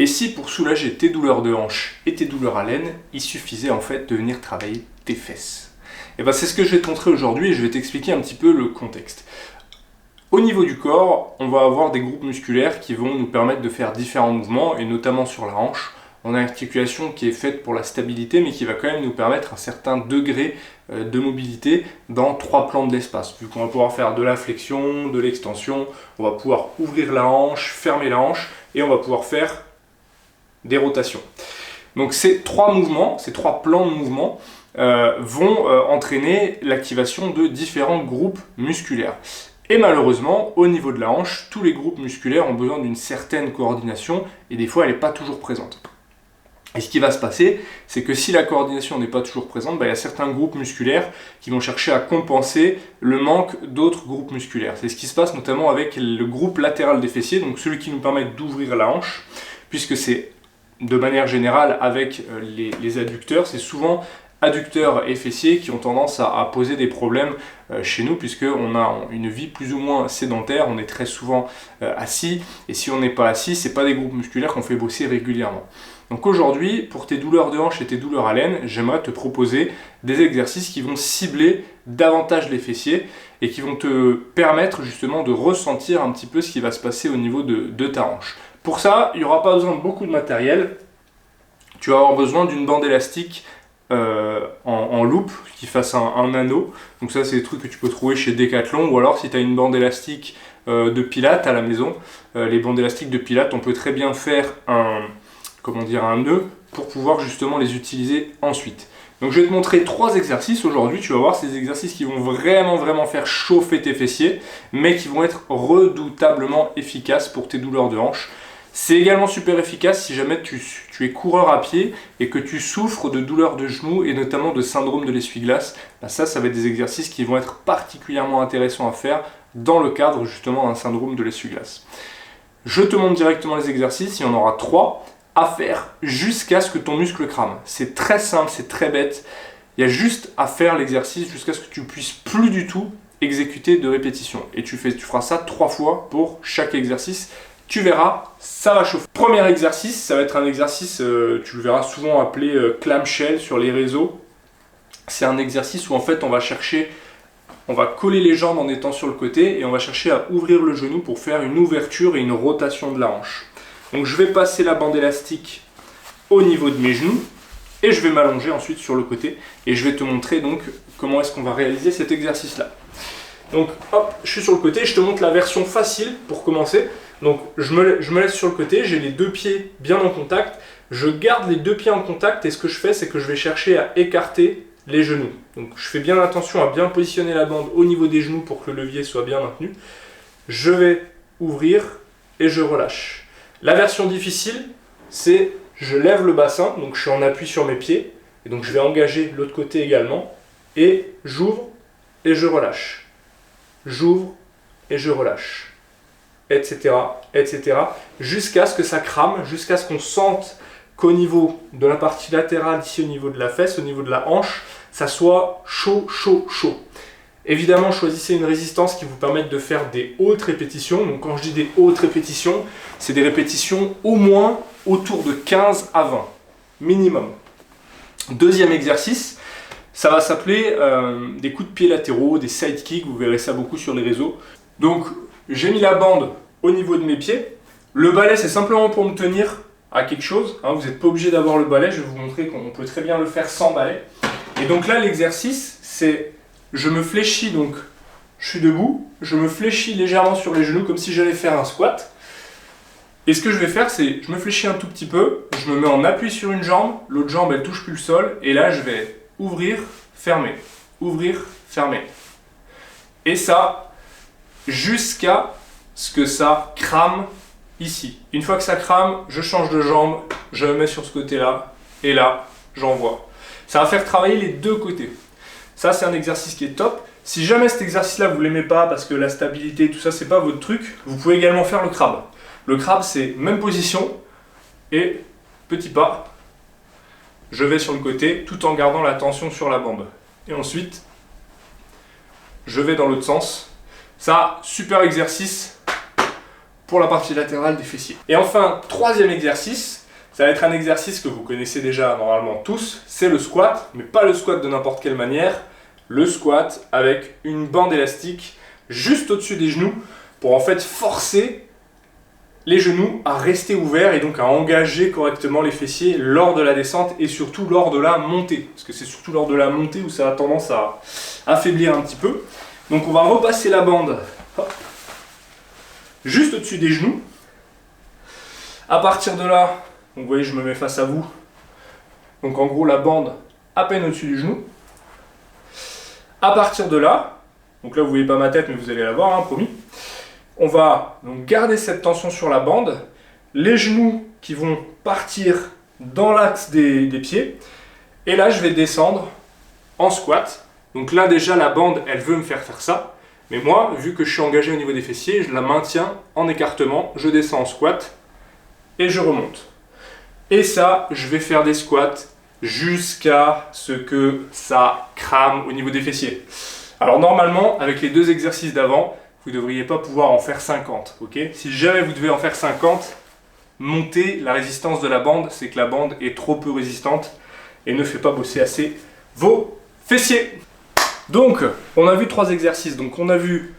Et si pour soulager tes douleurs de hanche et tes douleurs à l'aine, il suffisait en fait de venir travailler tes fesses? Et bien c'est ce que je vais te montrer aujourd'hui et je vais t'expliquer un petit peu le contexte. Au niveau du corps, on va avoir des groupes musculaires qui vont nous permettre de faire différents mouvements et notamment sur la hanche. On a une articulation qui est faite pour la stabilité mais qui va quand même nous permettre un certain degré de mobilité dans 3 plans de l'espace. Vu qu'on va pouvoir faire de la flexion, de l'extension, on va pouvoir ouvrir la hanche, fermer la hanche et on va pouvoir faire des rotations. Donc ces 3 mouvements, ces 3 plans de mouvement vont entraîner l'activation de différents groupes musculaires. Et malheureusement, au niveau de la hanche, tous les groupes musculaires ont besoin d'une certaine coordination et des fois elle n'est pas toujours présente. Et ce qui va se passer, c'est que si la coordination n'est pas toujours présente, il y a certains groupes musculaires qui vont chercher à compenser le manque d'autres groupes musculaires. C'est ce qui se passe notamment avec le groupe latéral des fessiers, donc celui qui nous permet d'ouvrir la hanche, puisque c'est de manière générale avec les adducteurs, c'est souvent adducteurs et fessiers qui ont tendance à poser des problèmes chez nous puisqu'on a une vie plus ou moins sédentaire, on est très souvent assis et si on n'est pas assis, ce n'est pas des groupes musculaires qu'on fait bosser régulièrement. Donc aujourd'hui, pour tes douleurs de hanche et tes douleurs à l'aine, j'aimerais te proposer des exercices qui vont cibler davantage les fessiers et qui vont te permettre justement de ressentir un petit peu ce qui va se passer au niveau de ta hanche. Pour ça, il n'y aura pas besoin de beaucoup de matériel. Tu vas avoir besoin d'une bande élastique en loupe qui fasse un anneau. Donc ça, c'est des trucs que tu peux trouver chez Decathlon ou alors si tu as une bande élastique de pilates à la maison. Les bandes élastiques de pilates, on peut très bien faire un nœud pour pouvoir justement les utiliser ensuite. Donc je vais te montrer 3 exercices aujourd'hui. Tu vas voir ces exercices qui vont vraiment faire chauffer tes fessiers mais qui vont être redoutablement efficaces pour tes douleurs de hanche. C'est également super efficace si jamais tu es coureur à pied et que tu souffres de douleurs de genoux et notamment de syndrome de l'essuie-glace. Ça va être des exercices qui vont être particulièrement intéressants à faire dans le cadre justement d'un syndrome de l'essuie-glace. Je te montre directement les exercices, il y en aura 3 à faire jusqu'à ce que ton muscle crame. C'est très simple, c'est très bête. Il y a juste à faire l'exercice jusqu'à ce que tu puisses plus du tout exécuter de répétition. Et tu feras ça 3 fois pour chaque exercice. Tu verras, ça va chauffer. Premier exercice, ça va être un exercice, tu le verras souvent appelé clamshell sur les réseaux. C'est un exercice où en fait on va coller les jambes en étant sur le côté et on va chercher à ouvrir le genou pour faire une ouverture et une rotation de la hanche. Donc je vais passer la bande élastique au niveau de mes genoux et je vais m'allonger ensuite sur le côté et je vais te montrer donc comment est-ce qu'on va réaliser cet exercice-là. Donc hop, je suis sur le côté, je te montre la version facile pour commencer. Donc je me laisse sur le côté, j'ai les 2 pieds bien en contact, je garde les 2 pieds en contact et ce que je fais c'est que je vais chercher à écarter les genoux. Donc je fais bien attention à bien positionner la bande au niveau des genoux pour que le levier soit bien maintenu. Je vais ouvrir et je relâche. La version difficile c'est je lève le bassin, donc je suis en appui sur mes pieds et donc je vais engager l'autre côté également et j'ouvre et je relâche. J'ouvre et je relâche. Etc. Jusqu'à ce que ça crame, jusqu'à ce qu'on sente qu'au niveau de la partie latérale, ici au niveau de la fesse, au niveau de la hanche, ça soit chaud. Évidemment, choisissez une résistance qui vous permette de faire des hautes répétitions. Donc quand je dis des hautes répétitions, c'est des répétitions au moins autour de 15 à 20, minimum. Deuxième exercice, ça va s'appeler des coups de pied latéraux, des side kicks, vous verrez ça beaucoup sur les réseaux. Donc j'ai mis la bande au niveau de mes pieds. Le balai, c'est simplement pour me tenir à quelque chose. Vous n'êtes pas obligé d'avoir le balai. Je vais vous montrer qu'on peut très bien le faire sans balai. Et donc là, l'exercice, c'est je me fléchis. Donc, je suis debout. Je me fléchis légèrement sur les genoux comme si j'allais faire un squat. Et ce que je vais faire, c'est je me fléchis un tout petit peu. Je me mets en appui sur une jambe. L'autre jambe, elle touche plus le sol. Et là, je vais ouvrir, fermer. Ouvrir, fermer. Et ça, jusqu'à ce que ça crame ici. Une fois que ça crame, je change de jambe, je me mets sur ce côté-là, et là, j'envoie. Ça va faire travailler les 2 côtés. Ça, c'est un exercice qui est top. Si jamais cet exercice-là, vous ne l'aimez pas parce que la stabilité, tout ça, c'est pas votre truc, vous pouvez également faire le crabe. Le crabe, c'est même position, et petit pas, je vais sur le côté, tout en gardant la tension sur la bande. Et ensuite, je vais dans l'autre sens. Ça, super exercice pour la partie latérale des fessiers. Et enfin, troisième exercice, ça va être un exercice que vous connaissez déjà normalement tous, c'est le squat, mais pas le squat de n'importe quelle manière, le squat avec une bande élastique juste au-dessus des genoux pour en fait forcer les genoux à rester ouverts et donc à engager correctement les fessiers lors de la descente et surtout lors de la montée. Parce que c'est surtout lors de la montée où ça a tendance à affaiblir un petit peu. Donc on va repasser la bande hop, juste au-dessus des genoux. À partir de là, donc vous voyez, je me mets face à vous. Donc en gros la bande à peine au-dessus du genou. À partir de là, donc là vous voyez pas ma tête mais vous allez la voir, hein, promis. On va donc garder cette tension sur la bande, les genoux qui vont partir dans l'axe des pieds, et là je vais descendre en squat. Donc là déjà la bande elle veut me faire ça, mais moi vu que je suis engagé au niveau des fessiers, je la maintiens en écartement, je descends en squat et je remonte. Et ça je vais faire des squats jusqu'à ce que ça crame au niveau des fessiers. Alors normalement avec les deux exercices d'avant, vous ne devriez pas pouvoir en faire 50, ok? Si jamais vous devez en faire 50, montez la résistance de la bande, c'est que la bande est trop peu résistante et ne fait pas bosser assez vos fessiers. Donc, on a vu 3 exercices. Donc, on a vu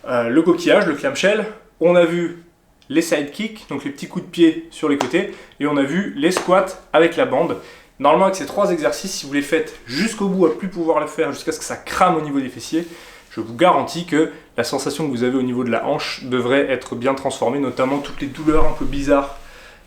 le coquillage, le clamshell, on a vu les side kicks, donc les petits coups de pied sur les côtés, et on a vu les squats avec la bande. Normalement, avec ces 3 exercices, si vous les faites jusqu'au bout, à plus pouvoir le faire, jusqu'à ce que ça crame au niveau des fessiers, je vous garantis que la sensation que vous avez au niveau de la hanche devrait être bien transformée, notamment toutes les douleurs un peu bizarres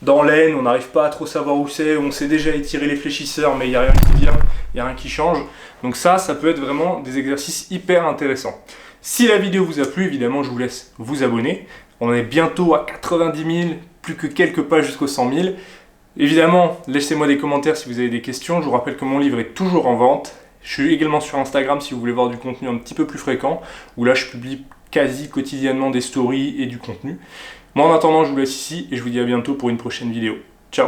dans l'aine, on n'arrive pas à trop savoir où c'est, on sait déjà étirer les fléchisseurs, mais il n'y a rien qui vient, il n'y a rien qui change. Donc ça peut être vraiment des exercices hyper intéressants. Si la vidéo vous a plu, évidemment, je vous laisse vous abonner. On est bientôt à 90 000, plus que quelques pas jusqu'aux 100 000. Évidemment, laissez-moi des commentaires si vous avez des questions. Je vous rappelle que mon livre est toujours en vente. Je suis également sur Instagram si vous voulez voir du contenu un petit peu plus fréquent, où là je publie quasi quotidiennement des stories et du contenu. Moi en attendant, je vous laisse ici et je vous dis à bientôt pour une prochaine vidéo. Ciao!